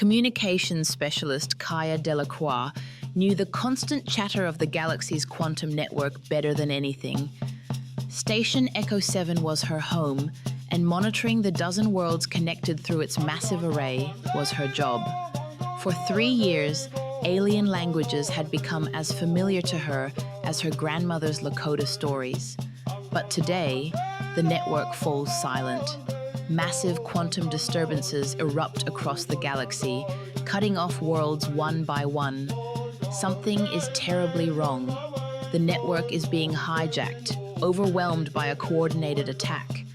Communications specialist Kaia Delacroix knew the constant chatter of the galaxy's quantum network better than anything. Station Echo 7 was her home, and monitoring the dozen worlds connected through its massive array was her job. For 3 years, alien languages had become as familiar to her as her grandmother's Lakota stories. But today, the network falls silent. Massive quantum disturbances erupt across the galaxy, cutting off worlds one by one. Something is terribly wrong. The network is being hijacked, overwhelmed by a coordinated attack.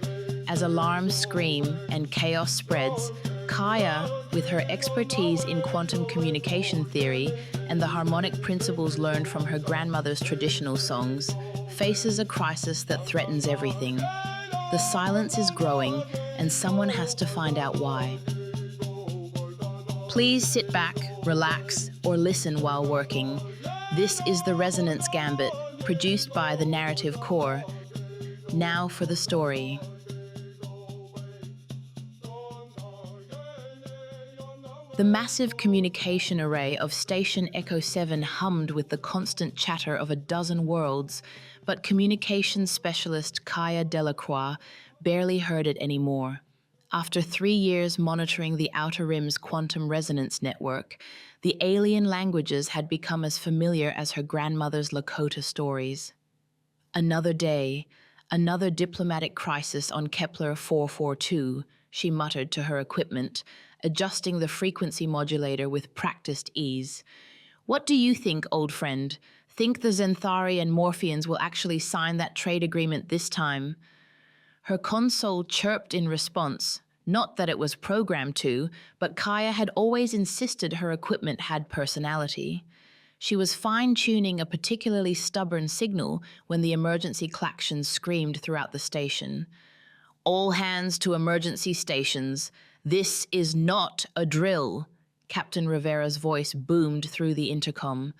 As alarms scream and chaos spreads, Kaia, with her expertise in quantum communication theory and the harmonic principles learned from her grandmother's traditional songs, faces a crisis that threatens everything. The silence is growing, and someone has to find out why. Please sit back, relax, or listen while working. This is the Resonance Gambit, produced by the Narrative Core. Now for the story. The massive communication array of Station Echo 7 hummed with the constant chatter of a dozen worlds, but communications specialist Kaia Delacroix barely heard it anymore. After 3 years monitoring the Outer Rim's quantum resonance network, the alien languages had become as familiar as her grandmother's Lakota stories. Another day, another diplomatic crisis on Kepler 442, she muttered to her equipment, adjusting the frequency modulator with practiced ease. What do you think, old friend? Think the Centaurian and Morphians will actually sign that trade agreement this time? Her console chirped in response, not that it was programmed to, but Kaia had always insisted her equipment had personality. She was fine-tuning a particularly stubborn signal when the emergency klaxon screamed throughout the station. All hands to emergency stations. This is not a drill, Captain Rivera's voice boomed through the intercom.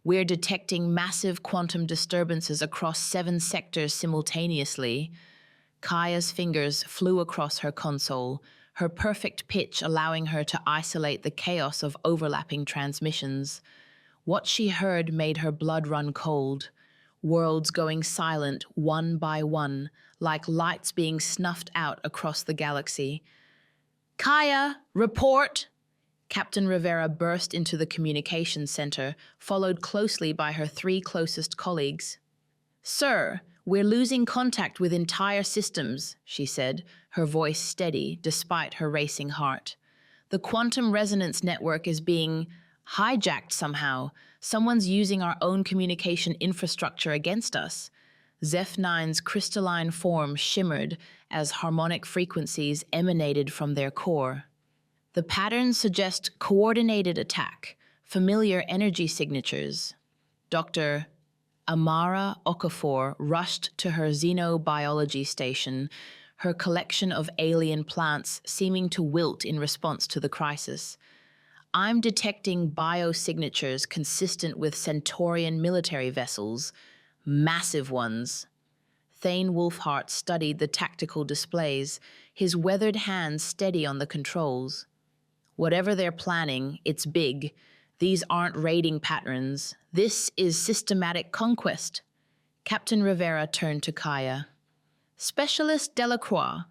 We're detecting massive quantum disturbances across 7 sectors simultaneously. Kaia's fingers flew across her console, her perfect pitch allowing her to isolate the chaos of overlapping transmissions. What she heard made her blood run cold. Worlds going silent one by one, like lights being snuffed out across the galaxy. Kaia, report! Captain Rivera burst into the communications center, followed closely by her 3 closest colleagues. Sir, we're losing contact with entire systems, she said, her voice steady despite her racing heart. The quantum resonance network is being hijacked somehow. Someone's using our own communication infrastructure against us. Zeph 9's crystalline form shimmered as harmonic frequencies emanated from their core. The patterns suggest coordinated attack, familiar energy signatures. Dr. Amara Okafor rushed to her xenobiology station, her collection of alien plants seeming to wilt in response to the crisis. I'm detecting biosignatures consistent with Centaurian military vessels, massive ones. Thane Wolfhart studied the tactical displays, his weathered hands steady on the controls. Whatever they're planning, it's big. These aren't raiding patterns. This is systematic conquest. Captain Rivera turned to Kaia. Specialist Delacroix,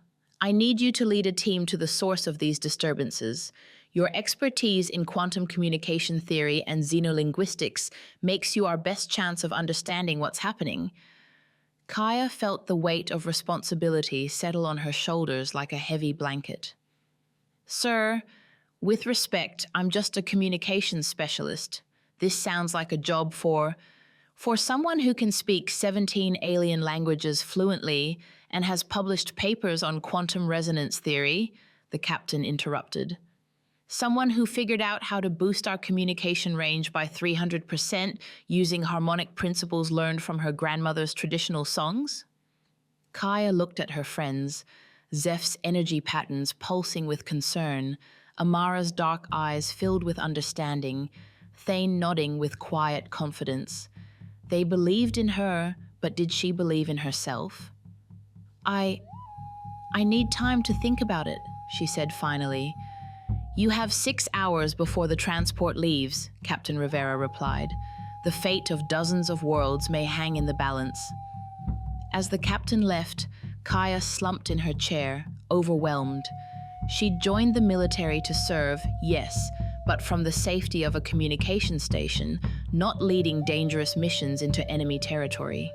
I need you to lead a team to the source of these disturbances. Your expertise in quantum communication theory and xenolinguistics makes you our best chance of understanding what's happening. Kaia felt the weight of responsibility settle on her shoulders like a heavy blanket. Sir, with respect, I'm just a communications specialist. This sounds like a job for someone who can speak 17 alien languages fluently and has published papers on quantum resonance theory, the captain interrupted. Someone who figured out how to boost our communication range by 300% using harmonic principles learned from her grandmother's traditional songs? Kaia looked at her friends, Zeph's energy patterns pulsing with concern, Amara's dark eyes filled with understanding, Thane nodding with quiet confidence. They believed in her, but did she believe in herself? I need time to think about it, she said finally. "You have 6 hours before the transport leaves," Captain Rivera replied. "The fate of dozens of worlds may hang in the balance." As the captain left, Kaia slumped in her chair, overwhelmed. She'd joined the military to serve, yes, but from the safety of a communication station, not leading dangerous missions into enemy territory.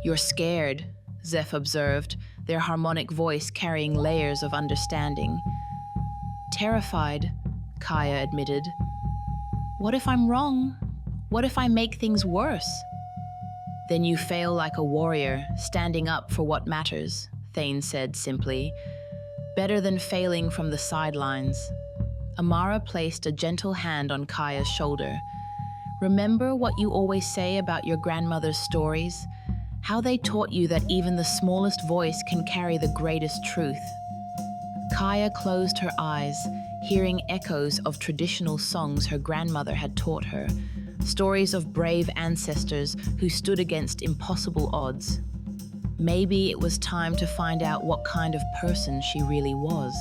"You're scared," Zeph observed, their harmonic voice carrying layers of understanding. "Terrified," Kaia admitted. "What if I'm wrong? What if I make things worse?" "Then you fail like a warrior, standing up for what matters," Thane said simply. "Better than failing from the sidelines." Amara placed a gentle hand on Kaia's shoulder. "Remember what you always say about your grandmother's stories? How they taught you that even the smallest voice can carry the greatest truth." Kaia closed her eyes, hearing echoes of traditional songs her grandmother had taught her, stories of brave ancestors who stood against impossible odds. Maybe it was time to find out what kind of person she really was.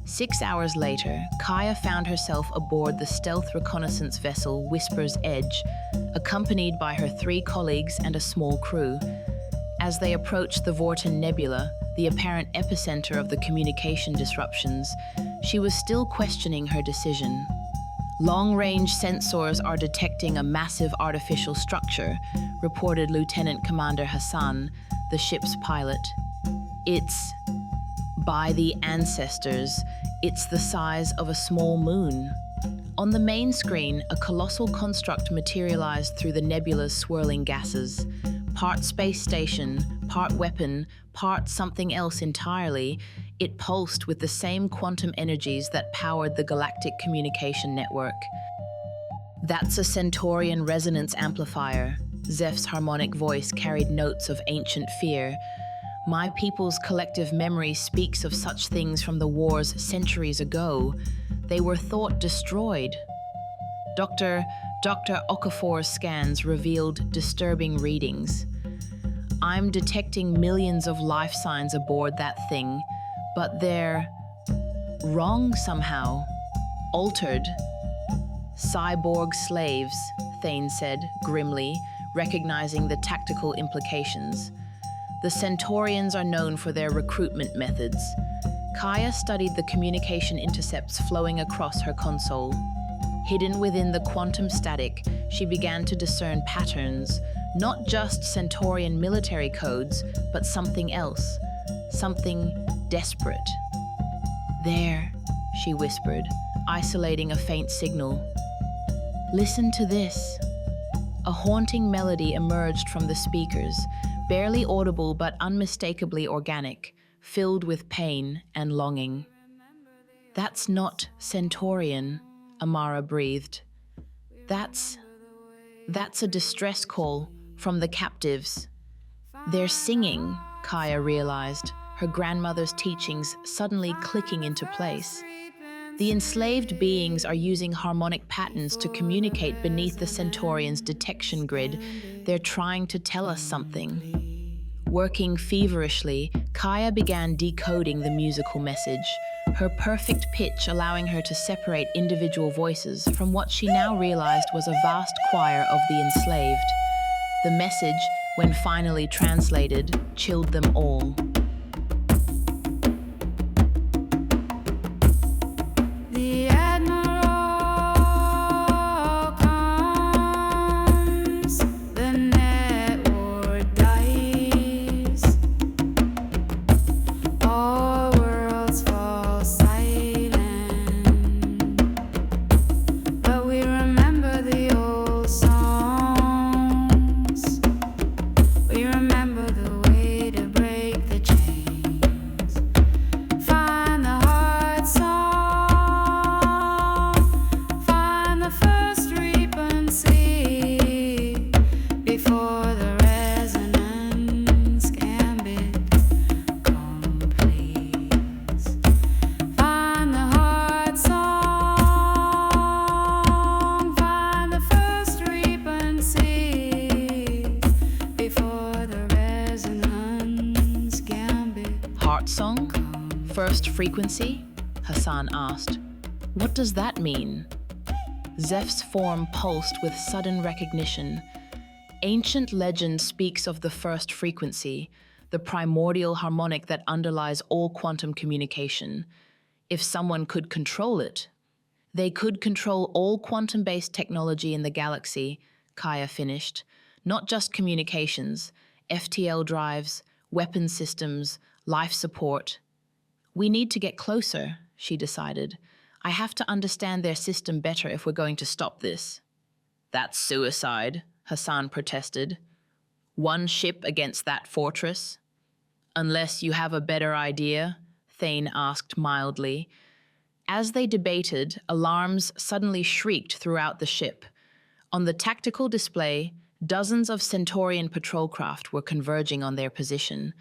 6 hours later, Kaia found herself aboard the stealth reconnaissance vessel Whisper's Edge, accompanied by her 3 colleagues and a small crew. As they approached the Vorten Nebula, the apparent epicenter of the communication disruptions, she was still questioning her decision. "Long-range sensors are detecting a massive artificial structure," reported Lieutenant Commander Hassan, the ship's pilot. "It's, by the ancestors, it's the size of a small moon." On the main screen, a colossal construct materialized through the nebula's swirling gases. Part space station, part weapon, part something else entirely, it pulsed with the same quantum energies that powered the galactic communication network. "That's a Centaurian resonance amplifier." Zeph's harmonic voice carried notes of ancient fear. "My people's collective memory speaks of such things from the wars centuries ago. They were thought destroyed." Dr. Okafor's scans revealed disturbing readings. "I'm detecting millions of life signs aboard that thing, but they're wrong somehow, altered." "Cyborg slaves," Thane said grimly, recognizing the tactical implications. "The Centaurians are known for their recruitment methods." Kaia studied the communication intercepts flowing across her console. Hidden within the quantum static, she began to discern patterns, not just Centaurian military codes, but something else, something desperate. "There," she whispered, isolating a faint signal. "Listen to this." A haunting melody emerged from the speakers, barely audible but unmistakably organic, filled with pain and longing. "That's not Centaurian," Amara breathed. That's a distress call from the captives." "They're singing," Kaia realized, her grandmother's teachings suddenly clicking into place. "The enslaved beings are using harmonic patterns to communicate beneath the Centaurians' detection grid. They're trying to tell us something." Working feverishly, Kaia began decoding the musical message, her perfect pitch allowing her to separate individual voices from what she now realized was a vast choir of the enslaved. The message, when finally translated, chilled them all. The Admiral comes, the network dies, all worlds fall silent, but we remember the old songs, we remember the way to break the chains, find the heart song, find the first frequency before the resonance gambit completes. Find the heart song, find the first frequency before the resonance gambit Heart song? First frequency? Hassan asked. What does that mean? Zeph's form pulsed with sudden recognition. Ancient legend speaks of the first frequency, the primordial harmonic that underlies all quantum communication. If someone could control it, they could control all quantum-based technology in the galaxy, Kaia finished. Not just communications, FTL drives, weapon systems, life support. We need to get closer, she decided. I have to understand their system better if we're going to stop this. That's suicide, Hassan protested. One ship against that fortress? Unless you have a better idea, Thane asked mildly. As they debated, alarms suddenly shrieked throughout the ship. On the tactical display, dozens of Centaurian patrol craft were converging on their position.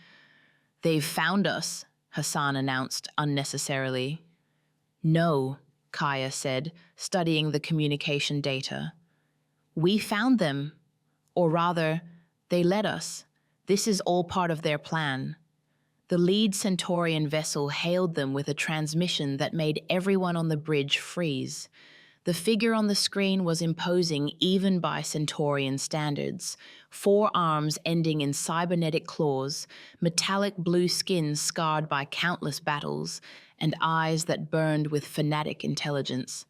They've found us, Hassan announced unnecessarily. No, Kaia said, studying the communication data. We found them. Or rather, they led us. This is all part of their plan. The lead Centaurian vessel hailed them with a transmission that made everyone on the bridge freeze. The figure on the screen was imposing even by Centaurian standards. 4 arms ending in cybernetic claws, metallic blue skin scarred by countless battles, and eyes that burned with fanatic intelligence.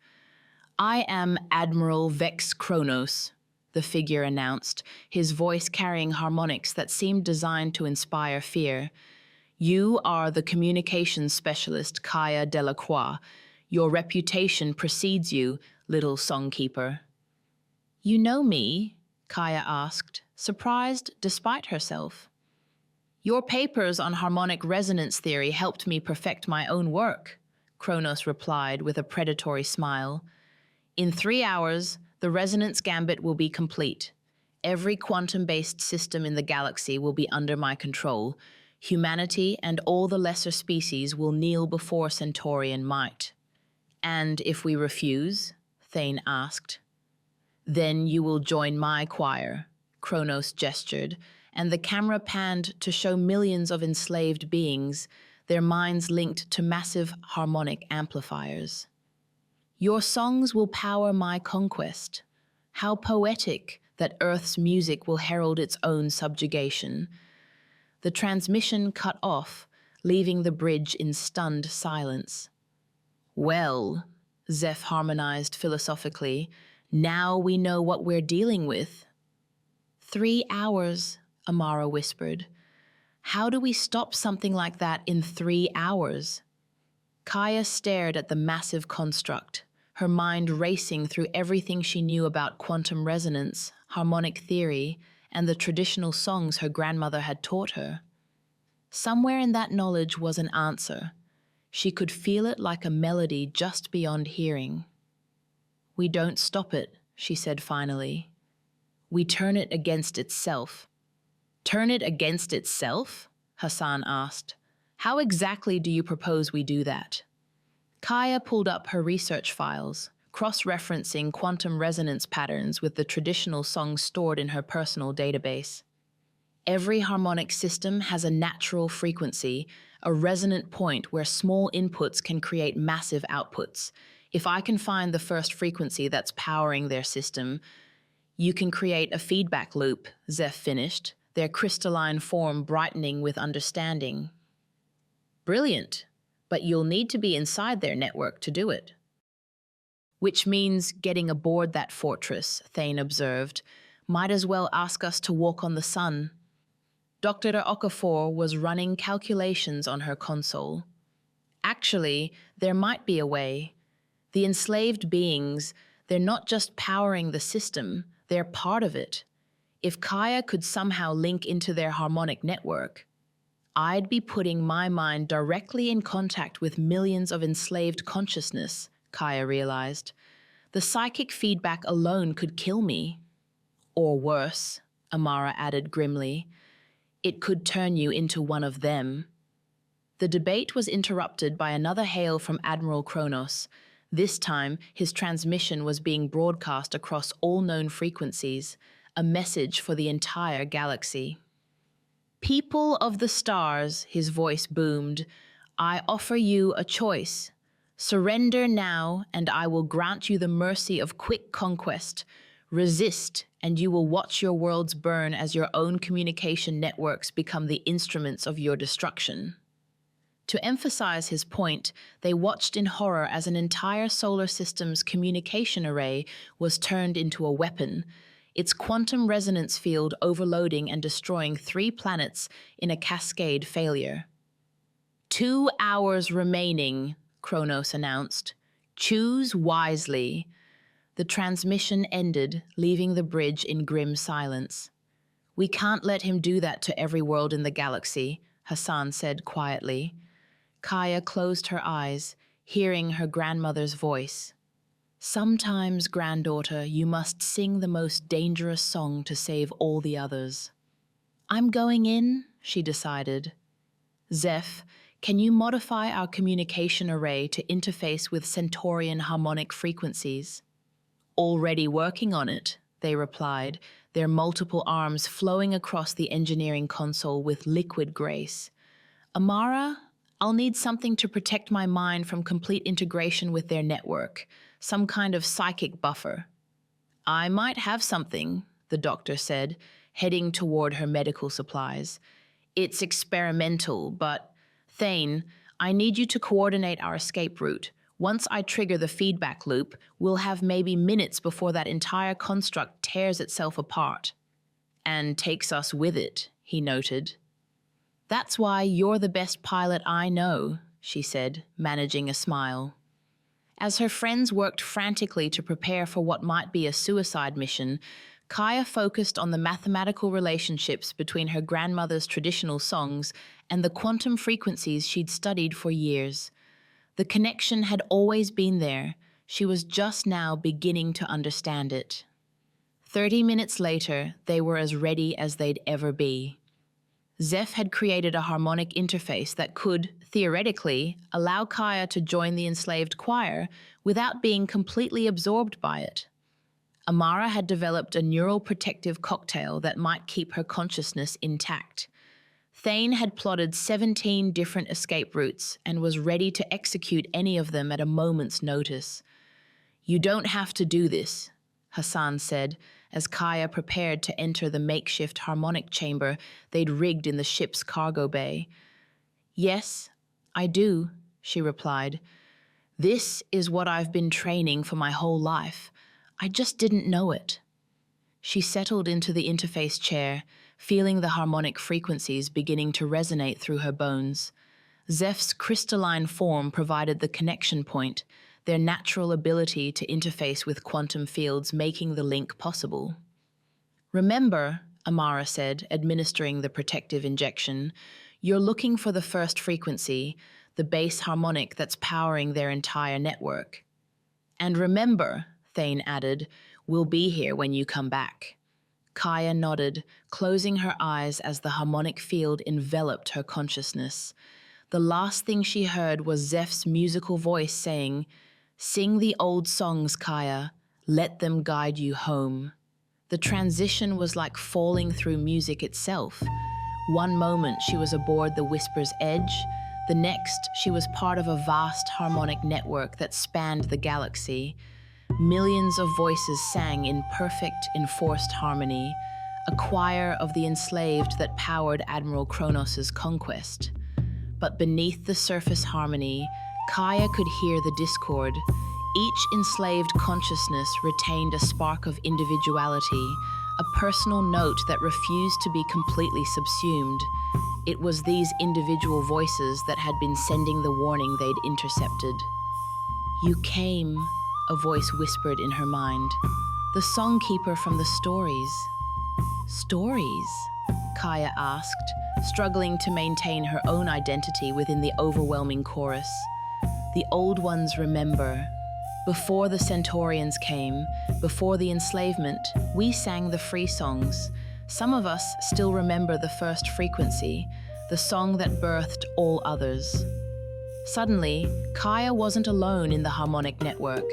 I am Admiral Vex Kronos, the figure announced, his voice carrying harmonics that seemed designed to inspire fear. You are the communications specialist Kaia Delacroix. Your reputation precedes you, little songkeeper. You know me? Kaia asked, surprised despite herself. Your papers on harmonic resonance theory helped me perfect my own work, Kronos replied with a predatory smile. In 3 hours, the Resonance Gambit will be complete. Every quantum-based system in the galaxy will be under my control. Humanity and all the lesser species will kneel before Centaurian might. And if we refuse? Thane asked. Then you will join my choir, Kronos gestured, and the camera panned to show millions of enslaved beings, their minds linked to massive harmonic amplifiers. Your songs will power my conquest. How poetic that Earth's music will herald its own subjugation. The transmission cut off, leaving the bridge in stunned silence. Well, Zeph harmonized philosophically, now we know what we're dealing with. 3 hours, Amara whispered. How do we stop something like that in 3 hours? Kaia stared at the massive construct, her mind racing through everything she knew about quantum resonance, harmonic theory, and the traditional songs her grandmother had taught her. Somewhere in that knowledge was an answer. She could feel it like a melody just beyond hearing. We don't stop it, she said finally. We turn it against itself. Turn it against itself? Hassan asked. How exactly do you propose we do that? Kaia pulled up her research files, cross-referencing quantum resonance patterns with the traditional songs stored in her personal database. Every harmonic system has a natural frequency, a resonant point where small inputs can create massive outputs. If I can find the first frequency that's powering their system, you can create a feedback loop, Zeph finished, their crystalline form brightening with understanding. Brilliant, but you'll need to be inside their network to do it. Which means getting aboard that fortress, Thane observed. Might as well ask us to walk on the sun. Dr. Okafor was running calculations on her console. Actually, there might be a way. The enslaved beings, they're not just powering the system, they're part of it. If Kaia could somehow link into their harmonic network, I'd be putting my mind directly in contact with millions of enslaved consciousness, Kaia realized. The psychic feedback alone could kill me. Or worse, Amara added grimly. It could turn you into one of them. The debate was interrupted by another hail from Admiral Kronos. This time, his transmission was being broadcast across all known frequencies, a message for the entire galaxy. People of the stars, his voice boomed, I offer you a choice. Surrender now, and I will grant you the mercy of quick conquest. Resist, and you will watch your worlds burn as your own communication networks become the instruments of your destruction. To emphasize his point, they watched in horror as an entire solar system's communication array was turned into a weapon, its quantum resonance field overloading and destroying 3 planets in a cascade failure. 2 hours remaining, Kronos announced. Choose wisely. The transmission ended, leaving the bridge in grim silence. We can't let him do that to every world in the galaxy, Hassan said quietly. Kaia closed her eyes, hearing her grandmother's voice. Sometimes, granddaughter, you must sing the most dangerous song to save all the others. I'm going in, she decided. Zeph, can you modify our communication array to interface with Centaurian harmonic frequencies? Already working on it, they replied, their multiple arms flowing across the engineering console with liquid grace. Amara, I'll need something to protect my mind from complete integration with their network, some kind of psychic buffer. I might have something, the doctor said, heading toward her medical supplies. It's experimental, but Thane, I need you to coordinate our escape route. Once I trigger the feedback loop, we'll have maybe minutes before that entire construct tears itself apart. And takes us with it, he noted. That's why you're the best pilot I know, she said, managing a smile. As her friends worked frantically to prepare for what might be a suicide mission, Kaia focused on the mathematical relationships between her grandmother's traditional songs and the quantum frequencies she'd studied for years. The connection had always been there. She was just now beginning to understand it. 30 minutes later, they were as ready as they'd ever be. Zeph had created a harmonic interface that could, theoretically, allow Kaia to join the enslaved choir without being completely absorbed by it. Amara had developed a neural protective cocktail that might keep her consciousness intact. Thane had plotted 17 different escape routes and was ready to execute any of them at a moment's notice. You don't have to do this, Hassan said, as Kaia prepared to enter the makeshift harmonic chamber they'd rigged in the ship's cargo bay. Yes, I do, she replied. This is what I've been training for my whole life. I just didn't know it. She settled into the interface chair, feeling the harmonic frequencies beginning to resonate through her bones. Zeph's crystalline form provided the connection point, their natural ability to interface with quantum fields making the link possible. Remember, Amara said, administering the protective injection, you're looking for the first frequency, the base harmonic that's powering their entire network. And remember, Thane added, we'll be here when you come back. Kaia nodded, closing her eyes as the harmonic field enveloped her consciousness. The last thing she heard was Zeph's musical voice saying, "Sing the old songs, Kaia. Let them guide you home." The transition was like falling through music itself. One moment she was aboard the Whisper's edge, the next she was part of a vast harmonic network that spanned the galaxy. Millions of voices sang in perfect, enforced harmony, a choir of the enslaved that powered Admiral Kronos' conquest. But beneath the surface harmony, Kaia could hear the discord. Each enslaved consciousness retained a spark of individuality, a personal note that refused to be completely subsumed. It was these individual voices that had been sending the warning they'd intercepted. "You came," a voice whispered in her mind. "The songkeeper from the stories." "Stories?" Kaia asked, struggling to maintain her own identity within the overwhelming chorus. "The old ones remember. Before the Centaurians came, before the enslavement, we sang the free songs. Some of us still remember the first frequency, the song that birthed all others." Suddenly, Kaia wasn't alone in the harmonic network.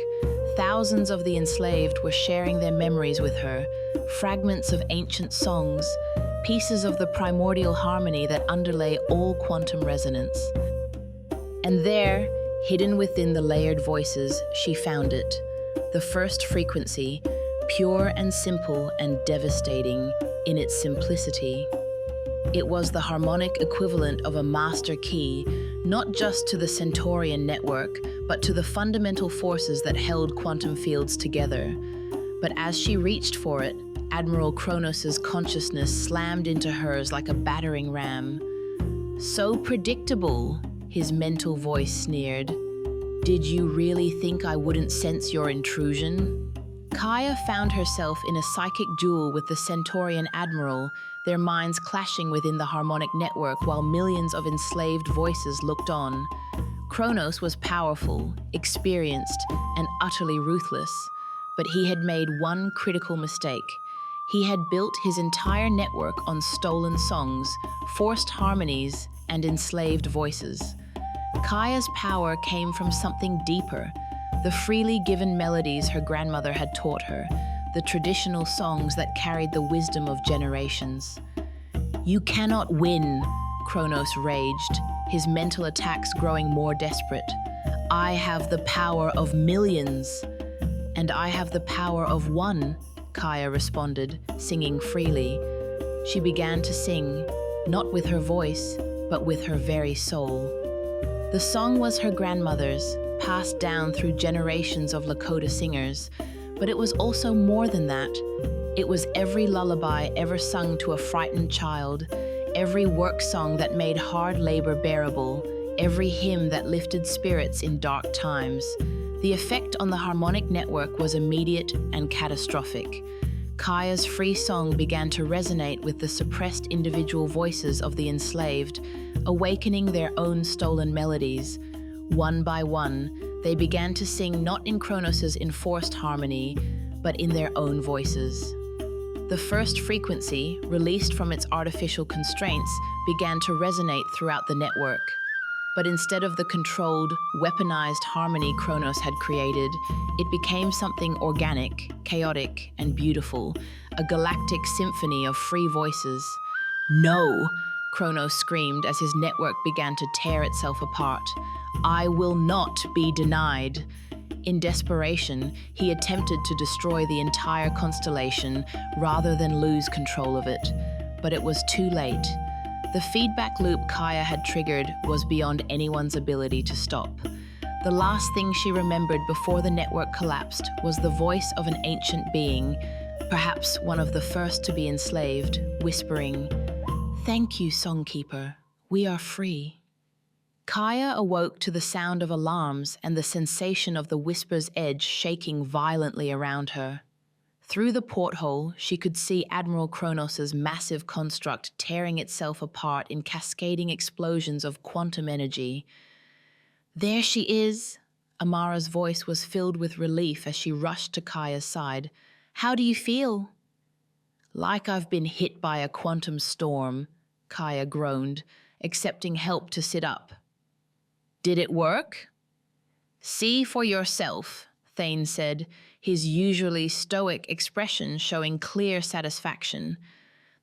Thousands of the enslaved were sharing their memories with her, fragments of ancient songs, pieces of the primordial harmony that underlay all quantum resonance. And there, Hidden within the layered voices, she found it. The first frequency, pure and simple and devastating in its simplicity. It was the harmonic equivalent of a master key, not just to the Centaurian network, but to the fundamental forces that held quantum fields together. But as she reached for it, Admiral Kronos' consciousness slammed into hers like a battering ram. "So predictable," his mental voice sneered. "Did you really think I wouldn't sense your intrusion?" Kaia found herself in a psychic duel with the Centaurian Admiral, their minds clashing within the harmonic network while millions of enslaved voices looked on. Kronos was powerful, experienced, and utterly ruthless, but he had made one critical mistake. He had built his entire network on stolen songs, forced harmonies, and enslaved voices. Kaia's power came from something deeper, the freely given melodies her grandmother had taught her, the traditional songs that carried the wisdom of generations. "You cannot win," Kronos raged, his mental attacks growing more desperate. "I have the power of millions." "And I have the power of one," Kaia responded, singing freely. She began to sing, not with her voice, but with her very soul. The song was her grandmother's, passed down through generations of Lakota singers, but it was also more than that. It was every lullaby ever sung to a frightened child, every work song that made hard labor bearable, every hymn that lifted spirits in dark times. The effect on the harmonic network was immediate and catastrophic. Kaia's free song began to resonate with the suppressed individual voices of the enslaved, awakening their own stolen melodies. One by one, they began to sing not in Kronos' enforced harmony, but in their own voices. The first frequency, released from its artificial constraints, began to resonate throughout the network. But instead of the controlled, weaponized harmony Kronos had created, it became something organic, chaotic, and beautiful, a galactic symphony of free voices. "No!" Kronos screamed as his network began to tear itself apart. "I will not be denied." In desperation, he attempted to destroy the entire constellation rather than lose control of it. But it was too late. The feedback loop Kaia had triggered was beyond anyone's ability to stop. The last thing she remembered before the network collapsed was the voice of an ancient being, perhaps one of the first to be enslaved, whispering, "Thank you, Songkeeper. We are free." Kaia awoke to the sound of alarms and the sensation of the whisper's edge shaking violently around her. Through the porthole, she could see Admiral Kronos' massive construct tearing itself apart in cascading explosions of quantum energy. "There she is!" Amara's voice was filled with relief as she rushed to Kaia's side. "How do you feel?" "Like I've been hit by a quantum storm," Kaia groaned, accepting help to sit up. "Did it work?" "See for yourself," Thane said, his usually stoic expression showing clear satisfaction.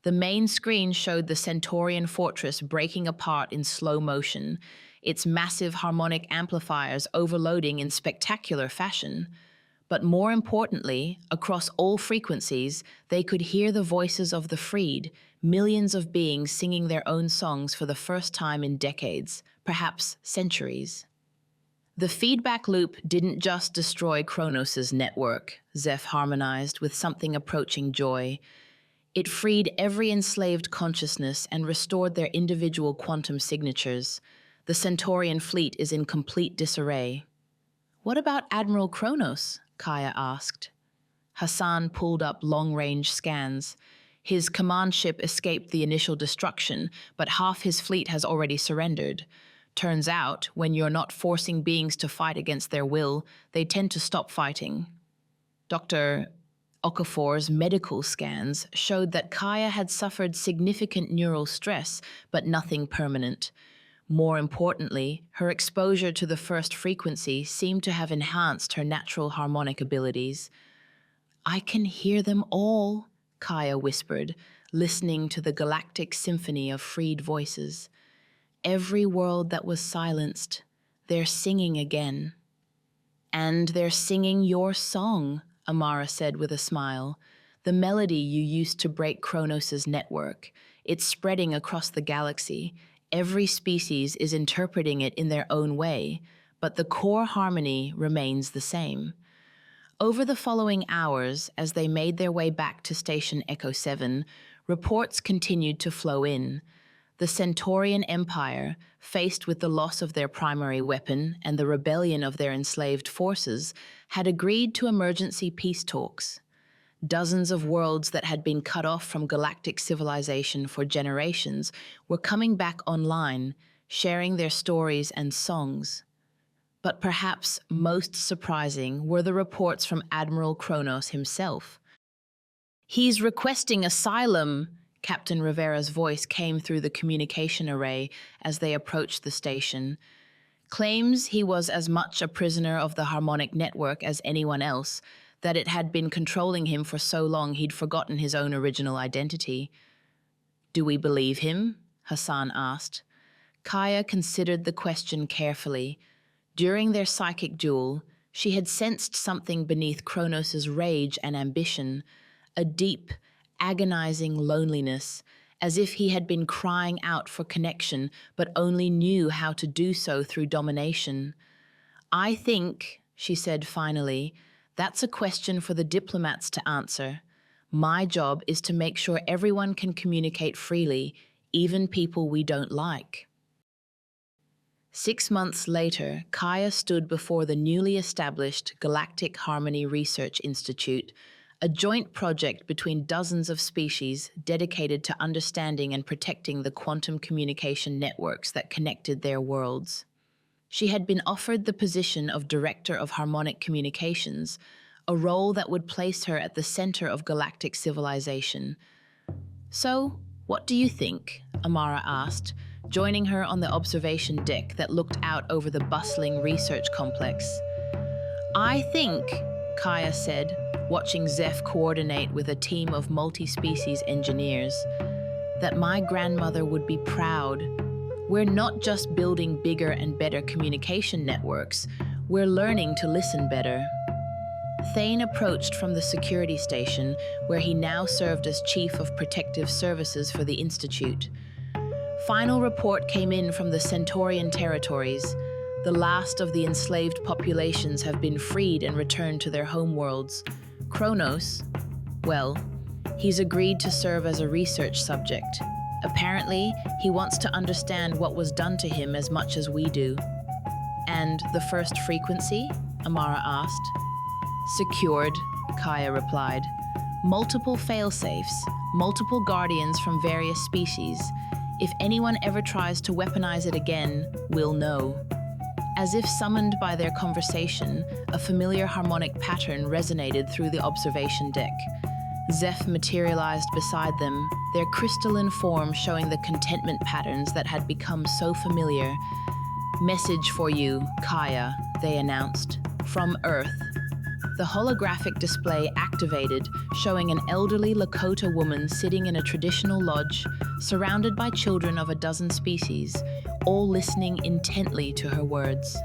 The main screen showed the Centaurian fortress breaking apart in slow motion, its massive harmonic amplifiers overloading in spectacular fashion. But more importantly, across all frequencies, they could hear the voices of the freed, millions of beings singing their own songs for the first time in decades, perhaps centuries. The feedback loop didn't just destroy Kronos' network, Zeph harmonized with something approaching joy. It freed every enslaved consciousness and restored their individual quantum signatures. The Centaurian fleet is in complete disarray. "What about Admiral Kronos?" Kaia asked. Hassan pulled up long-range scans. His command ship escaped the initial destruction, but half his fleet has already surrendered. Turns out, when you're not forcing beings to fight against their will, they tend to stop fighting. Dr. Okafor's medical scans showed that Kaia had suffered significant neural stress, but nothing permanent. More importantly, her exposure to the first frequency seemed to have enhanced her natural harmonic abilities. "I can hear them all," Kaia whispered, listening to the galactic symphony of freed voices. Every world that was silenced, They're singing again. And they're singing your song, Amara said with a smile. The melody you used to break Kronos' network. It's spreading across the galaxy. Every species is interpreting it in their own way, but the core harmony remains the same. Over the following hours, as they made their way back to Station Echo 7, reports continued to flow in. The Centaurian Empire, faced with the loss of their primary weapon and the rebellion of their enslaved forces, had agreed to emergency peace talks. Dozens of worlds that had been cut off from galactic civilization for generations were coming back online, sharing their stories and songs. But perhaps most surprising were the reports from Admiral Kronos himself. "He's requesting asylum," Captain Rivera's voice came through the communication array as they approached the station. Claims he was as much a prisoner of the harmonic network as anyone else, that it had been controlling him for so long he'd forgotten his own original identity. "Do we believe him?" Hassan asked. Kaia considered the question carefully. During their psychic duel, she had sensed something beneath Kronos' rage and ambition, a deep, agonizing loneliness, as if he had been crying out for connection but only knew how to do so through domination. "I think," she said finally, "that's a question for the diplomats to answer. My job is to make sure everyone can communicate freely, even people we don't like." 6 months later, Kaia stood before the newly established Galactic Harmony Research Institute, a joint project between dozens of species dedicated to understanding and protecting the quantum communication networks that connected their worlds. She had been offered the position of Director of Harmonic Communications, a role that would place her at the center of galactic civilization. "So, what do you think?" Amara asked, joining her on the observation deck that looked out over the bustling research complex. "I think," Kaia said, watching Zeph coordinate with a team of multi-species engineers, "that my grandmother would be proud. We're not just building bigger and better communication networks, we're learning to listen better." Thane approached from the security station, where he now served as Chief of Protective Services for the Institute. Final report came in from the Centaurian territories. The last of the enslaved populations have been freed and returned to their homeworlds. Kronos, well, he's agreed to serve as a research subject. Apparently, he wants to understand what was done to him as much as we do. "And the first frequency?" Amara asked. "Secured," Kaia replied. "Multiple failsafes, multiple guardians from various species. If anyone ever tries to weaponize it again, we'll know." As if summoned by their conversation, a familiar harmonic pattern resonated through the observation deck. Zeph materialized beside them, their crystalline form showing the contentment patterns that had become so familiar. "Message for you, Kaia," they announced. "From Earth." The holographic display activated, showing an elderly Lakota woman sitting in a traditional lodge, surrounded by children of a dozen species, all listening intently to her words.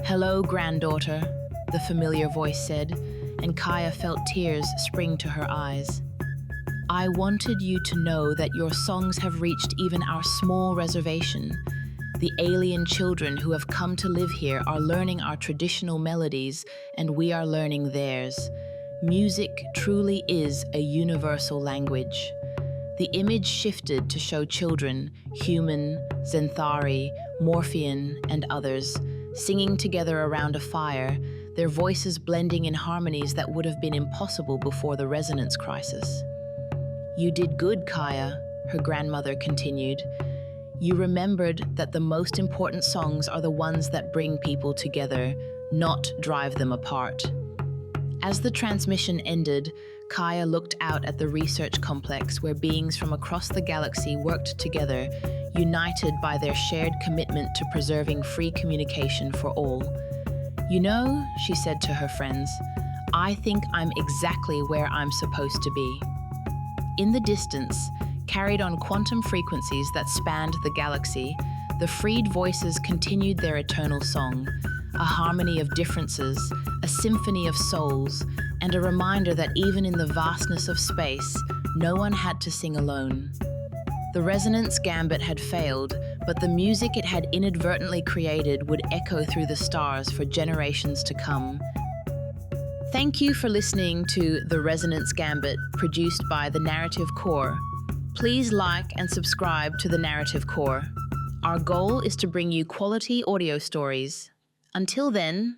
"Hello, granddaughter," the familiar voice said, and Kaia felt tears spring to her eyes. "I wanted you to know that your songs have reached even our small reservation. The alien children who have come to live here are learning our traditional melodies, and we are learning theirs. Music truly is a universal language." The image shifted to show children, human, Xenthari, Morphean, and others, singing together around a fire, their voices blending in harmonies that would have been impossible before the resonance crisis. "You did good, Kaia," her grandmother continued. "You remembered that the most important songs are the ones that bring people together, not drive them apart." As the transmission ended, Kaia looked out at the research complex where beings from across the galaxy worked together, united by their shared commitment to preserving free communication for all. "You know," she said to her friends, "I think I'm exactly where I'm supposed to be." In the distance, carried on quantum frequencies that spanned the galaxy, the freed voices continued their eternal song, a harmony of differences, a symphony of souls, and a reminder that even in the vastness of space, no one had to sing alone. The Resonance Gambit had failed, but the music it had inadvertently created would echo through the stars for generations to come. Thank you for listening to The Resonance Gambit, produced by The Narrative Core. Please like and subscribe to The Narrative Core. Our goal is to bring you quality audio stories. Until then,